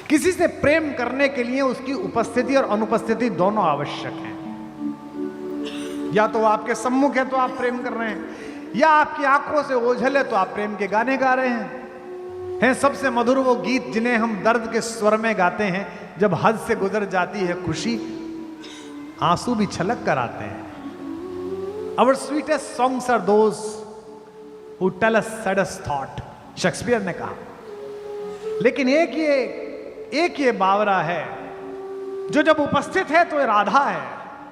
किसी से प्रेम करने के लिए उसकी उपस्थिति और अनुपस्थिति दोनों आवश्यक है। या तो आपके सम्मुख है तो आप प्रेम कर रहे हैं, या आपकी आंखों से ओझल है तो आप प्रेम के गाने गा रहे हैं। सबसे मधुर वो गीत जिन्हें हम दर्द के स्वर में गाते हैं, जब हद से गुजर जाती है खुशी, आंसू भी छलक कर आते हैं। Our sweetest songs are those who tell us saddest thought, Shakespeare ने कहा। लेकिन एक ये बावरा है जो जब उपस्थित है तो ये राधा है,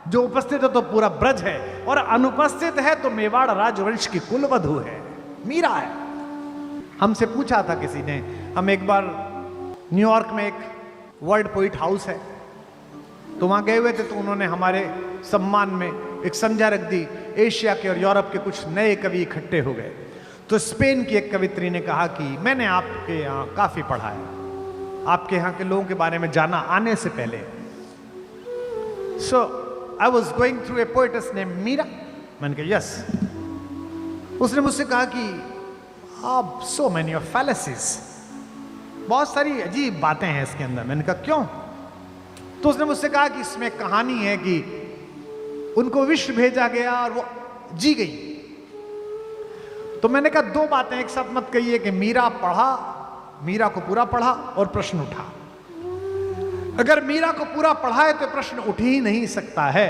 जो उपस्थित है तो पूरा ब्रज है, और अनुपस्थित है तो मेवाड़ राजवंश की कुलवधु है, मीरा है। हमसे पूछा था किसी ने, हम एक बार न्यूयॉर्क में एक वर्ल्ड पोइट हाउस है तो वहां गए हुए थे, तो उन्होंने हमारे सम्मान में एक संध्या रख दी। एशिया के और यूरोप के कुछ नए कवि इकट्ठे हो गए। तो स्पेन की एक कवित्री ने कहा कि मैंने आपके यहाँ काफी पढ़ा है, आपके यहाँ के लोगों के बारे में जाना आने से पहले। So I was going through a poetess name Meera. मैंने कहा यस। उसने मुझसे कहा कि आप सो मेनी ऑफ फैलेसीज, बहुत सारी अजीब बातें हैं इसके अंदर। मैंने कहा क्यों? तो उसने मुझसे कहा कि इसमें कहानी है कि उनको विश्व भेजा गया और वो जी गई। तो मैंने कहा दो बातें एक साथ मत कहिए कि मीरा को पूरा पढ़ा और प्रश्न उठा। अगर मीरा को पूरा पढ़ा है तो प्रश्न उठ ही नहीं सकता है।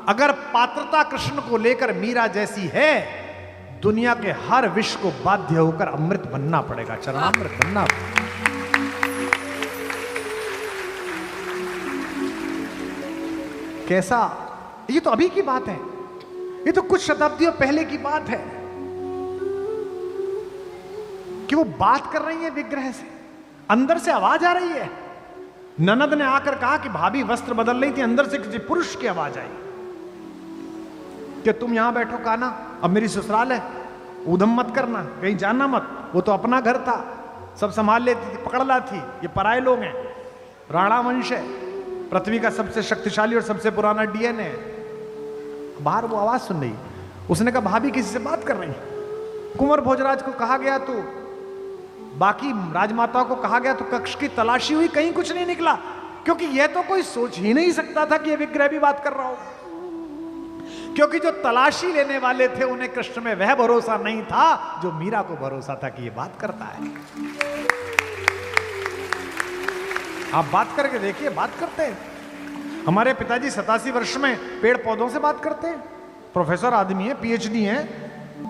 अगर पात्रता कृष्ण को लेकर मीरा जैसी है, दुनिया के हर विष को बाध्य होकर अमृत बनना पड़ेगा, चरणामृत बनना पड़ेगा। कैसा? ये तो अभी की बात है, ये तो कुछ शताब्दियों पहले की बात है कि वो बात कर रही है विग्रह से, अंदर से आवाज आ रही है। ननद ने आकर कहा कि भाभी वस्त्र बदल रही थी, अंदर से किसी पुरुष की आवाज आई कि तुम यहां बैठो काना, अब मेरी ससुराल है, ऊधम मत करना, कहीं जाना मत। वो तो अपना घर था, सब संभाल लेती थी, पकड़ ला थी। ये पराये लोग हैं, राणा वंश है, पृथ्वी का सबसे शक्तिशाली और सबसे पुराना डीएनए है। बाहर वो आवाज सुन रही, उसने कहा भाभी किसी से बात कर रही। कुंवर भोजराज को कहा गया, तो बाकी राजमाताओं को कहा गया, तो कक्ष की तलाशी हुई, कहीं कुछ नहीं निकला, क्योंकि यह तो कोई सोच ही नहीं सकता था कि यह विग्रह भी बात कर रहा हो। क्योंकि जो तलाशी लेने वाले थे उन्हें कृष्ण में वह भरोसा नहीं था जो मीरा को भरोसा था कि यह बात करता है। आप बात करके देखिए, बात करते हैं। हमारे पिताजी 87 वर्ष में पेड़ पौधों से बात करते हैं। प्रोफेसर आदमी है, पीएचडी है,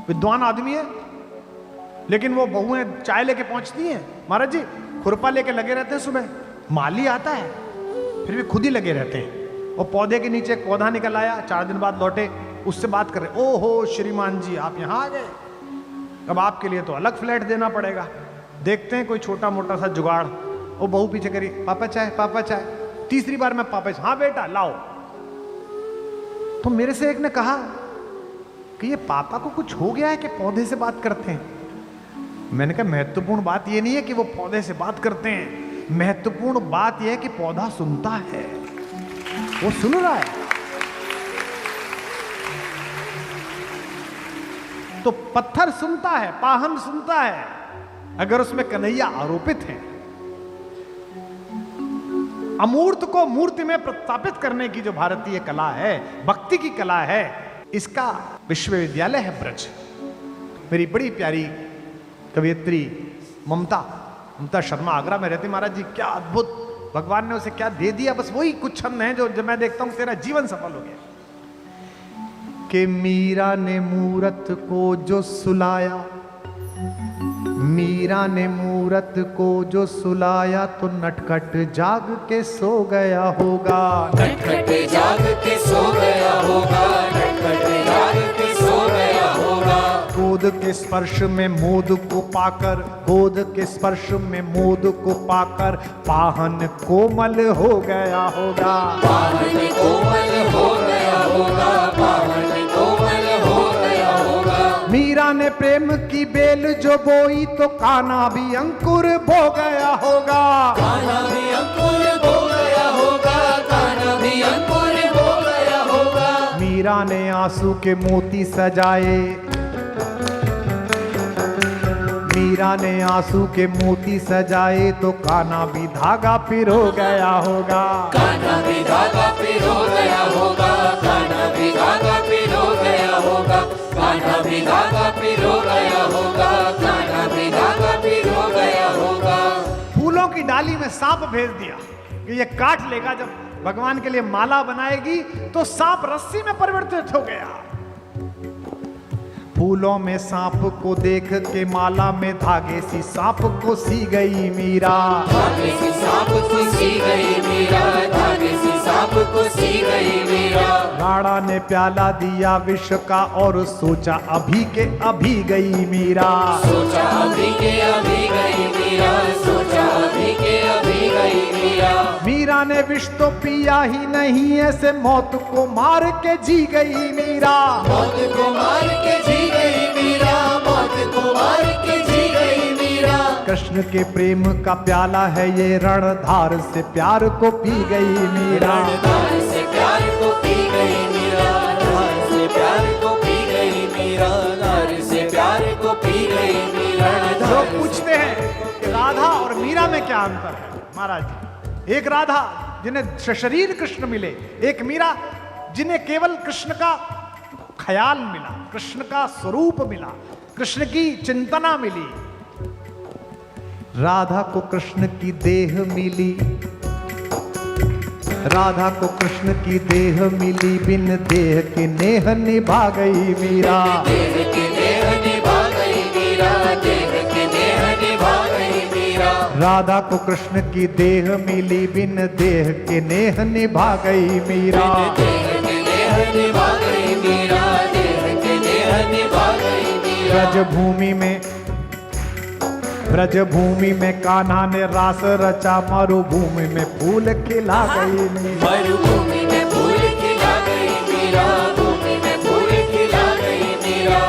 विद्वान आदमी है, लेकिन वो बहुएं चाय लेके पहुंचती हैं, महाराज जी खुरपा लेके लगे रहते हैं। सुबह माली आता है, फिर भी खुद ही लगे रहते हैं। और पौधे के नीचे एक पौधा निकल आया, 4 दिन बाद लौटे, उससे बात कर रहे, ओहो श्रीमान जी आप यहाँ आ गए, अब आपके लिए तो अलग फ्लैट देना पड़ेगा। देखते हैं कोई छोटा मोटा सा जुगाड़। वो बहू पीछे करी, पापा चाय, पापा चाय। तीसरी बार मैं पापा, हाँ बेटा लाओ। तो मेरे से एक ने कहा कि ये पापा को कुछ हो गया है कि पौधे से बात करते हैं। मैंने कहा महत्वपूर्ण बात ये नहीं है कि वो पौधे से बात करते हैं, महत्वपूर्ण बात यह है कि पौधा सुनता है, वो सुन रहा है। तो पत्थर सुनता है, पाहन सुनता है, अगर उसमें कन्हैया आरोपित है। अमूर्त को मूर्ति में प्रस्थापित करने की जो भारतीय कला है, भक्ति की कला है, इसका विश्वविद्यालय है ब्रज। मेरी बड़ी प्यारी कवियत्री ममता शर्मा आगरा में रहती, महाराज जी क्या अद्भुत, भगवान ने उसे क्या दे दिया, बस वही कुछ छंद हैं जो जब मैं देखता हूं तेरा जीवन सफल हो गया। कि मीरा ने मूरत को जो सुलाया, मीरा ने मूरत को जो सुलाया, तो नटखट जाग के सो गया होगा, नटखट जाग के सो गया होगा, नटखट जाग के सो गया होगा। गोद के स्पर्श में मोद को पाकर, गोद के स्पर्श में मोद को पाकर, पाहन कोमल हो गया होगा, पाहन कोमल हो गया होगा, पाहन कोमल हो गया होगा। मीरा ने प्रेम की बेल जो बोई, तो कान्हा भी अंकुर बो गया होगा, कान्हा भी अंकुर बो गया होगा, कान्हा भी अंकुर बो गया होगा। मीरा ने आंसू के मोती सजाए, मीरा ने आंसू के मोती सजाए तो कान्हा भी धागा पिरो गया होगा। कान्हा भी धागा पिरो गया होगा, कान्हा भी धागा पिरो गया होगा, कान्हा भी धागा पिरो गया होगा, कान्हा भी धागा पिरो गया होगा। फूलों की डाली में सांप भेज दिया कि ये काट लेगा, जब भगवान के लिए माला बनाएगी तो सांप रस्सी में परिवर्तित हो गया। फूलों में सांप को देख के माला में धागे सी सांप को सी गई मीरा। धागे सी सांप को सी गई मीरा, धागे सी सांप को सी गई मीरा। राणा ने प्याला दिया विष का और सोचा अभी के अभी गई मीरा। सोचा अभी के अभी गई मीरा, सोचा अभी के अभी गई मीरा। मीरा ने विष तो पिया ही नहीं, ऐसे मौत को मार के जी गई मीरा। मौत को मार के जी गई मीरा, मौत को मार के जी गई मीरा। कृष्ण के प्रेम का प्याला है ये, रणधार से प्यार को पी गई मीरा। रणधार से प्यार को पी गई मीरा, रणधार से प्यार को पी गई मीरा, रणधार से प्यार को पी गई मीरा। लोग पूछते हैं कि राधा और मीरा में क्या अंतर है। महाराज जी, एक राधा जिन्हें सशरीर कृष्ण मिले, एक मीरा जिन्हें केवल कृष्ण का ख्याल मिला, कृष्ण का स्वरूप मिला, कृष्ण की चिंतना मिली। राधा को कृष्ण की देह मिली, राधा को कृष्ण की देह मिली, बिन देह के नेह निभा गई मीरा। देह के नेह निभा गई मीरा, देह के नेह निभा गई मीरा। राधा को कृष्ण की देह मिली, बिन देह के नेह निभा गई मीरा। देह के नेह निभा गई मीरा, देह के नेह निभा गई मीरा। ब्रजभूमि में कान्हा ने रास रचा, मरुभूमि में फूल खिला गई मीरा। मरुभूमि में फूल खिला गई मीरा, भूमि में फूल खिला गई मीरा।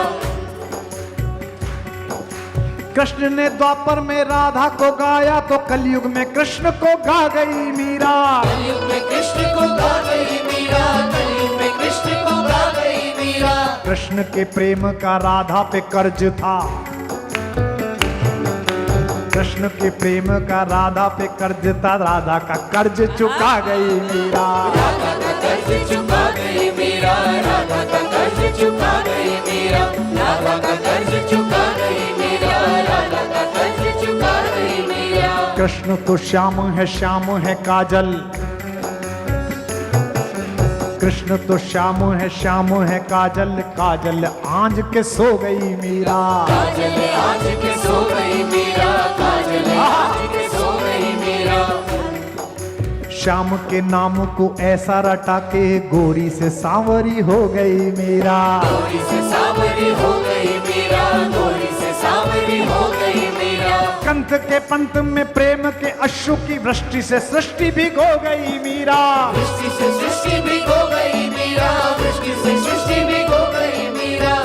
कृष्ण ने द्वापर में राधा को गाया तो कलयुग में कृष्ण को गा गई मीरा। कलयुग में कृष्ण को गा गई मीरा, कलयुग में कृष्ण को गा गई मीरा। कृष्ण के प्रेम का राधा पे कर्ज था, कृष्ण के प्रेम का राधा पे कर्ज था, राधा का कर्ज चुका गई मीरा। राधा का कर्ज चुका गई मीरा, राधा का कर्ज चुका गई मीरा, राधा का कर्ज चुका गई मीरा, राधा का कर्ज चुका गई मीरा। कृष्ण तो श्याम है काजल, कृष्ण तो श्याम है काजल, काजल आंज के सो गई मीरा। काजल आज के सो गई मीरा, काजल आज के सो गई मीरा। श्याम के नाम को ऐसा रटा के गोरी से सांवरी हो गई मीरा। गोरी से सांवरी हो गई मीरा, गोरी से सांवरी हो गई मीरा। कंथ के पंथ में प्रेम के अश्रु की वृष्टि से सृष्टि भिगो गई मीरा। वृष्टि से सृष्टि भी हो गई मीरा, वृष्टि से सृष्टि भी हो गई मीरा।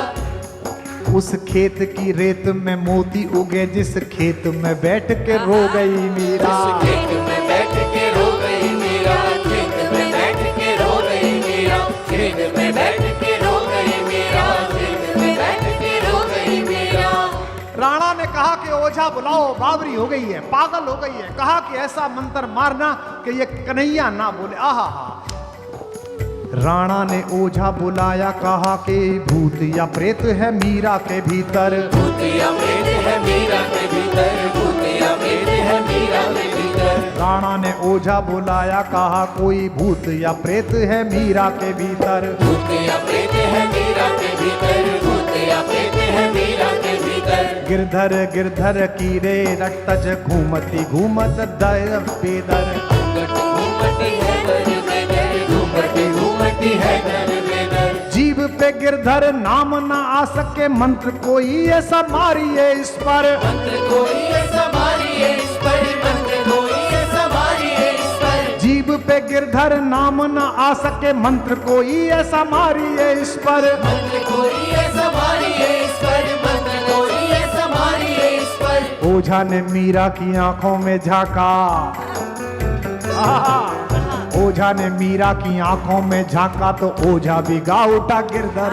उस खेत की रेत में मोती उगे, जिस खेत में बैठ के रो गई मीरा। उस खेत में बैठ के रो गई मीरा, खेत में बैठ के रो गई मीरा, खेत में बैठ के रो गई मीरा, खेत में बैठ के रो गई मीरा। राणा ने कहा कि ओझा बुलाओ, बावरी हो गई है, पागल हो गई है। कहा कि ऐसा मंत्र मारना कि ये कन्हैया ना बोले। आहा हा। राणा ने ओझा बुलाया, कहा कि भूत या प्रेत है मीरा के भीतर। भूत या प्रेत है मीरा के भीतर, भूत या प्रेत है मीरा के भीतर। राणा ने ओझा बुलाया, कहा कोई भूत या प्रेत है मीरा के भीतर। भूत या प्रेत है मीरा के भीतर, भूत या प्रेत है मीरा के भीतर। गिरधर गिरधर की रे रट्टज घूमती घूमत दर पेदर। घूमती है दर बेदर, घूमती घूमती है दर बेदर। जीव पे गिरधर नाम ना आ सके, मंत्र कोई ऐसा मारिए इस पर। मंत्र कोई ऐसा मारिए इस पर, मंत्र कोई ऐसा मारिए इस पर। जीव पे गिरधर नाम ना आ सके, मंत्र कोई ऐसा मारिए इस पर। मंत्र कोई ऐसा मारिए इस पर, मंत्र कोई ऐसा मारिए इस पर। ओझा ने मीरा की आंखों में झांका। आहा। ओझा ने मीरा की आंखों में झांका तो ओझा भी गा उठा गिरधर।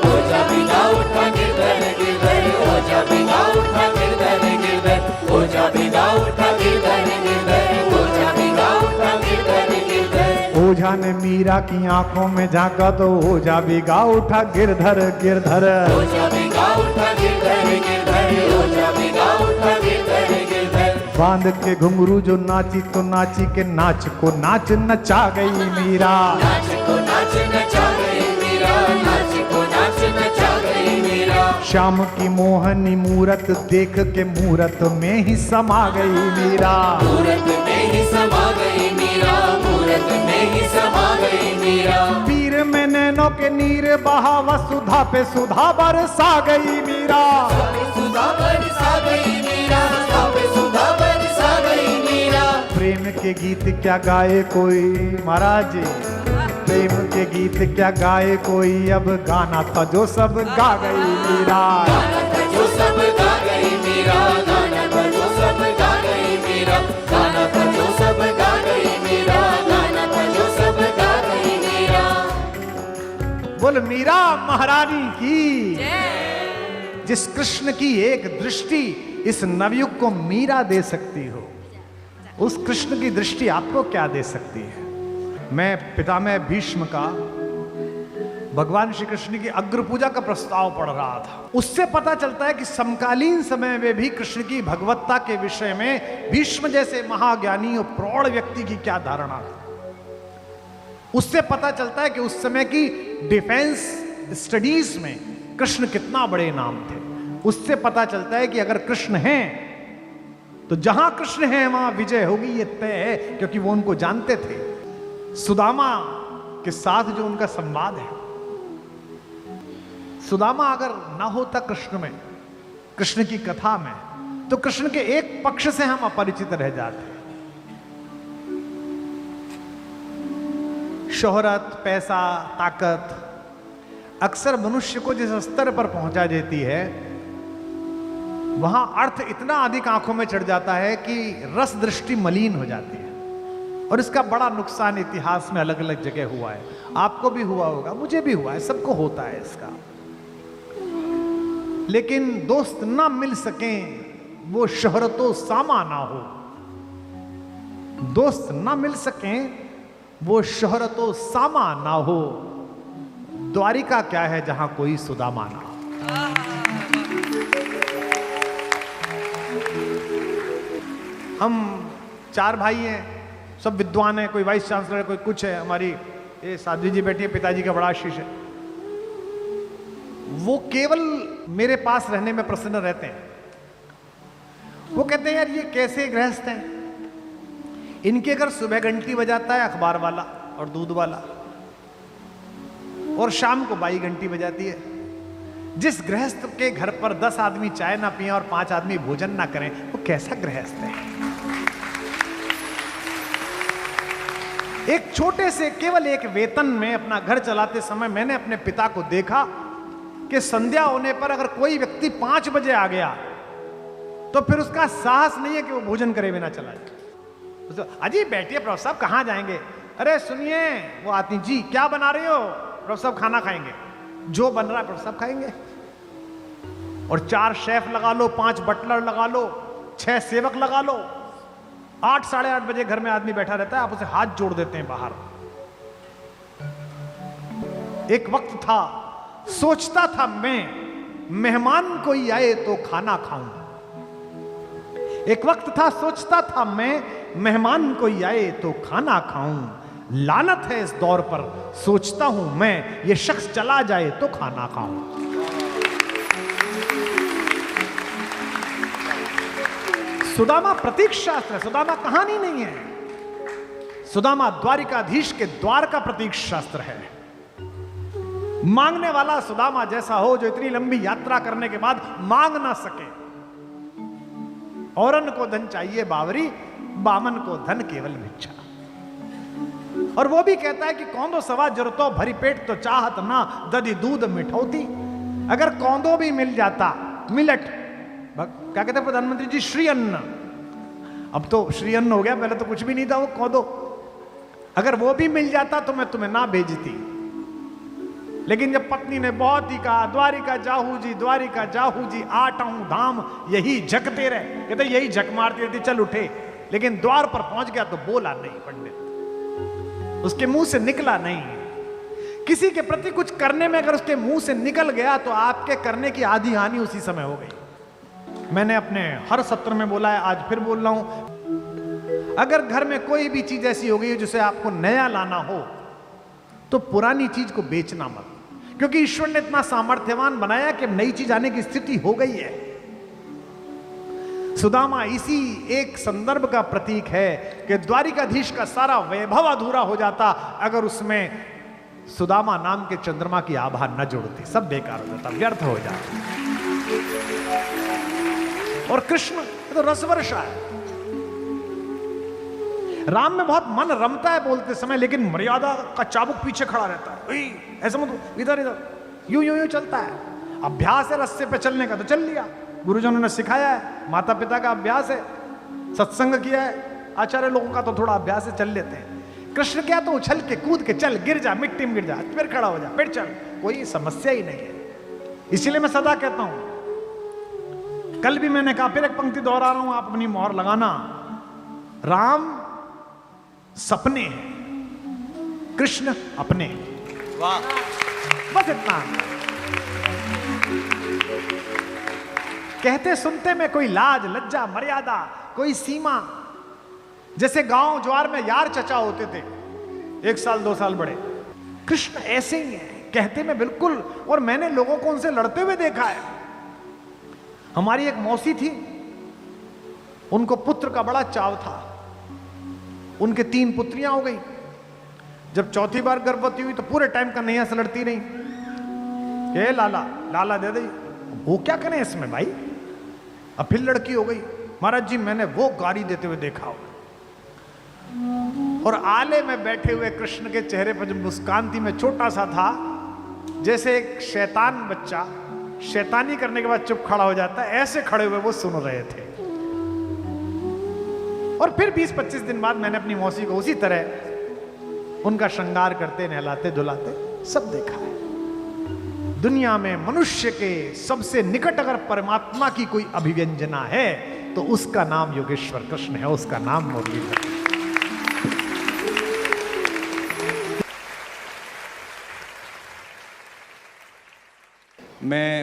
ओझा भी गा उठा गिरधर गिरधर, ओझा भिगा उठा गिरधर गिरधर, ओझा भिगा उठा गिरधर गिरधर, ओझा भिगा उठा गिरधर गिरधर। ओझा ने मीरा की आंखों में झांका तो ओझा भिगा उठा गिरधर गिरधर, ओझा भिगा उठा गिरधर गिरधर, ओझा भिगा उठा गिरधर गिरधर। बांध के घुंघरू जो नाची तो नाची के नाच को नाच नचा गई मीरा, नाच को नाच नचा गई मीरा, नाच को नाच नचा गई मीरा। श्याम की मोहनी मूरत देख के मूरत में ही समा गई मीरा, मूरत में ही समा गई मीरा, मूरत में ही समा गई मीरा। पीर में नैनों के नीर बहा वसुधा पे सुधा बरसा गई मीरा, सुधा बरसा गई मीरा, सुधा बरसा गई मीरा। प्रेम के गीत क्या गाए कोई महाराज जी, प्रेम के गीत क्या गाए कोई, अब गाना था जो सब गा गई मीरा, गाना था जो सब गा गई मीरा, गाना था जो सब गा गई मीरा, गाना था जो सब गा गई मीरा, गाना था जो सब गा गई मीरा। बोल मीरा महारानी की, जिस कृष्ण की एक दृष्टि इस नवयुग को मीरा दे सकती हो, उस कृष्ण की दृष्टि आपको क्या दे सकती है। मैं पितामह भीष्म का भगवान श्री कृष्ण की अग्र पूजा का प्रस्ताव पढ़ रहा था। उससे पता चलता है कि समकालीन समय में भी कृष्ण की भगवत्ता के विषय में भीष्म जैसे महाज्ञानी और प्रौढ़ व्यक्ति की क्या धारणा थी। उससे पता चलता है कि उस समय की डिफेंस स्टडीज में कृष्ण कितना बड़े नाम थे। उससे पता चलता है कि अगर कृष्ण हैं तो जहां कृष्ण है वहां विजय होगी, ये तय है, क्योंकि वो उनको जानते थे। सुदामा के साथ जो उनका संवाद है, सुदामा अगर ना होता कृष्ण में, कृष्ण की कथा में, तो कृष्ण के एक पक्ष से हम अपरिचित रह जाते। शोहरत, पैसा, ताकत अक्सर मनुष्य को जिस स्तर पर पहुंचा देती है, वहां अर्थ इतना अधिक आंखों में चढ़ जाता है कि रस दृष्टि मलिन हो जाती है। और इसका बड़ा नुकसान इतिहास में अलग अलग जगह हुआ है। आपको भी हुआ होगा, मुझे भी हुआ है, सबको होता है इसका। लेकिन दोस्त ना मिल सकें वो शोहरतो सामा ना हो, दोस्त ना मिल सकें वो शोहरतो सामा ना हो, द्वारिका क्या है जहां कोई सुदामा ना हो। हम 4 भाई हैं, सब विद्वान हैं, कोई वाइस चांसलर है, कोई कुछ है। हमारी ये साध्वी जी बैठी है, पिताजी का बड़ा आशीष है। वो केवल मेरे पास रहने में प्रसन्न रहते हैं। वो कहते हैं यार ये कैसे गृहस्थ हैं, इनके घर सुबह घंटी बजाता है अखबार वाला और दूध वाला, और शाम को बाई घंटी बजाती है। जिस गृहस्थ के घर पर 10 आदमी चाय ना पिए और 5 आदमी भोजन ना करें, वो कैसा गृहस्थ है। एक छोटे से केवल एक वेतन में अपना घर चलाते समय मैंने अपने पिता को देखा कि संध्या होने पर अगर कोई व्यक्ति 5 बजे आ गया तो फिर उसका साहस नहीं है कि वो भोजन करे बिना चला जाए। अजी बैठिए प्रभु साहब, कहाँ जाएंगे? अरे सुनिए, वो आती जी क्या बना रहे हो? प्रभु साहब खाना खाएंगे, जो बन रहा है प्रभु साहब खाएंगे। और 4 शेफ लगा लो, 5 बटलर लगा लो, 6 सेवक लगा लो, 8 साढ़े 8 बजे घर में आदमी बैठा रहता है, आप उसे हाथ जोड़ देते हैं बाहर। एक वक्त था, सोचता था मैं मेहमान कोई आए तो खाना खाऊं। एक वक्त था, सोचता था मैं मेहमान कोई आए तो खाना खाऊं। लानत है इस दौर पर, सोचता हूं मैं ये शख्स चला जाए तो खाना खाऊं। सुदामा प्रतीक शास्त्र है, सुदामा कहानी नहीं है। सुदामा द्वारिकाधीश के द्वार का प्रतीक शास्त्र है। मांगने वाला सुदामा जैसा हो जो इतनी लंबी यात्रा करने के बाद मांग ना सके। औरन को धन चाहिए बावरी, बामन को धन केवल भिक्षा। और वो भी कहता है कि कौंदो सवा जरूरतो भरी पेट तो चाहत ना दधी दूध मिठौती। अगर कौंदो भी मिल जाता, मिलट, क्या कहते हैं प्रधानमंत्री जी, श्री अन्न। अब तो श्री अन्न हो गया, पहले तो कुछ भी नहीं था वो कौंदो। अगर वो भी मिल जाता तो मैं तुम्हें ना भेजती। लेकिन जब पत्नी ने बहुत ही कहा, द्वारिका जाहू जी 8 धाम यही झकते रहे, कहते यही झक मारती रहती, चल उठे। लेकिन द्वार पर पहुंच गया तो बोला नहीं पंडित, उसके मुंह से निकला नहीं। किसी के प्रति कुछ करने में अगर उसके मुंह से निकल गया तो आपके करने की आधी हानि उसी समय हो गई। मैंने अपने हर सत्र में बोला है, आज फिर बोल रहा हूं, अगर घर में कोई भी चीज ऐसी हो गई है जिसे आपको नया लाना हो तो पुरानी चीज को बेचना मत, क्योंकि ईश्वर ने इतना सामर्थ्यवान बनाया कि नई चीज आने की स्थिति हो गई है। सुदामा इसी एक संदर्भ का प्रतीक है कि द्वारिकाधीश का सारा वैभव अधूरा हो जाता अगर उसमें सुदामा नाम के चंद्रमा की आभा न जुड़ती, सब बेकार हो जाता, व्यर्थ हो जाता। और कृष्ण तो रसवर्षा है, राम में बहुत मन रमता है बोलते समय, लेकिन मर्यादा का चाबुक पीछे खड़ा रहता है, ऐसा मत, इधर इधर यूं यूं यूं चलता है। अभ्यास है रस्ते पे चलने का तो चल लिया, गुरुजनों ने सिखाया है, माता पिता का अभ्यास है, सत्संग किया है, आचार्य लोगों का तो थोड़ा अभ्यास है, चल लेते हैं। कृष्ण क्या तो उछल के कूद के चल, गिर जा, मिट्टी में गिर जा, फिर खड़ा हो जा, फिर चल, कोई समस्या ही नहीं है। इसलिए मैं सदा कहता हूं, कल भी मैंने कहा, फिर एक पंक्ति दोहरा रहा हूं, आप अपनी मोहर लगाना, राम सपने हैं, कृष्ण अपने। वाह, बस इतना। कहते सुनते में कोई लाज लज्जा मर्यादा, कोई सीमा। जैसे गांव ज्वार में यार चचा होते थे, 1 साल 2 साल बड़े, कृष्ण ऐसे ही है, कहते में बिल्कुल। और मैंने लोगों को उनसे लड़ते हुए देखा है। हमारी एक मौसी थी, उनको पुत्र का बड़ा चाव था, उनके 3 पुत्रियां हो गई। जब चौथी बार गर्भवती हुई तो पूरे टाइम कन्हैया से लड़ती रही, ये लाला लाला दे दे, वो क्या करें इसमें भाई। अब फिर लड़की हो गई, महाराज जी मैंने वो गाड़ी देते हुए देखा हो। और आले में बैठे हुए कृष्ण के चेहरे पर जो मुस्कान थी, मैं छोटा सा था, जैसे एक शैतान बच्चा शैतानी करने के बाद चुप खड़ा हो जाता है, ऐसे खड़े हुए वो सुन रहे थे। और फिर 20-25 दिन बाद मैंने अपनी मौसी को उसी तरह उनका श्रृंगार करते, नहलाते धुलाते सब देखा है। दुनिया में मनुष्य के सबसे निकट अगर परमात्मा की कोई अभिव्यंजना है तो उसका नाम योगेश्वर कृष्ण है, उसका नाम मुरलीधर है।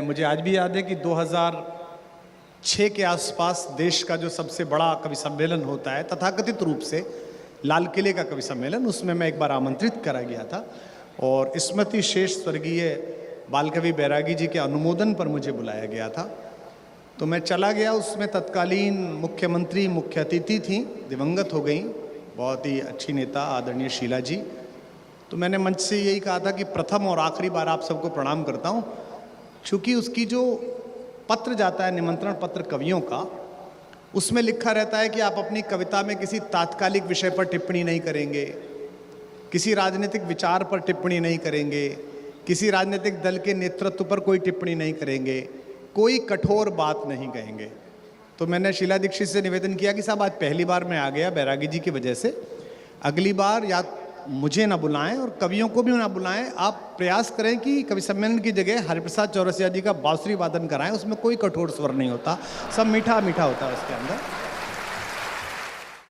मुझे आज भी याद है कि 2006 के आसपास देश का जो सबसे बड़ा कवि सम्मेलन होता है तथाकथित रूप से, लाल किले का कवि सम्मेलन, उसमें मैं एक बार आमंत्रित करा गया था और स्मृति शेष स्वर्गीय बालकवि बैरागी जी के अनुमोदन पर मुझे बुलाया गया था। तो मैं चला गया, उसमें तत्कालीन मुख्यमंत्री मुख्य अतिथि थी, दिवंगत हो गई, बहुत ही अच्छी नेता आदरणीय शीला जी। तो मैंने मंच से यही कहा था कि प्रथम और आखिरी बार आप सबको प्रणाम करता हूँ, चूँकि उसकी जो पत्र जाता है, निमंत्रण पत्र कवियों का, उसमें लिखा रहता है कि आप अपनी कविता में किसी तात्कालिक विषय पर टिप्पणी नहीं करेंगे, किसी राजनीतिक विचार पर टिप्पणी नहीं करेंगे, किसी राजनीतिक दल के नेतृत्व पर कोई टिप्पणी नहीं करेंगे, कोई कठोर बात नहीं कहेंगे। तो मैंने शीला दीक्षित से निवेदन किया कि साहब आज पहली बार मैं आ गया बैरागी जी की वजह से, अगली बार या मुझे ना बुलाएं और कवियों को भी ना बुलाएं, आप प्रयास करें कि कवि सम्मेलन की जगह हरिप्रसाद चौरसिया जी का बांसुरी वादन कराएं, उसमें कोई कठोर स्वर नहीं होता, सब मीठा मीठा होता है उसके अंदर।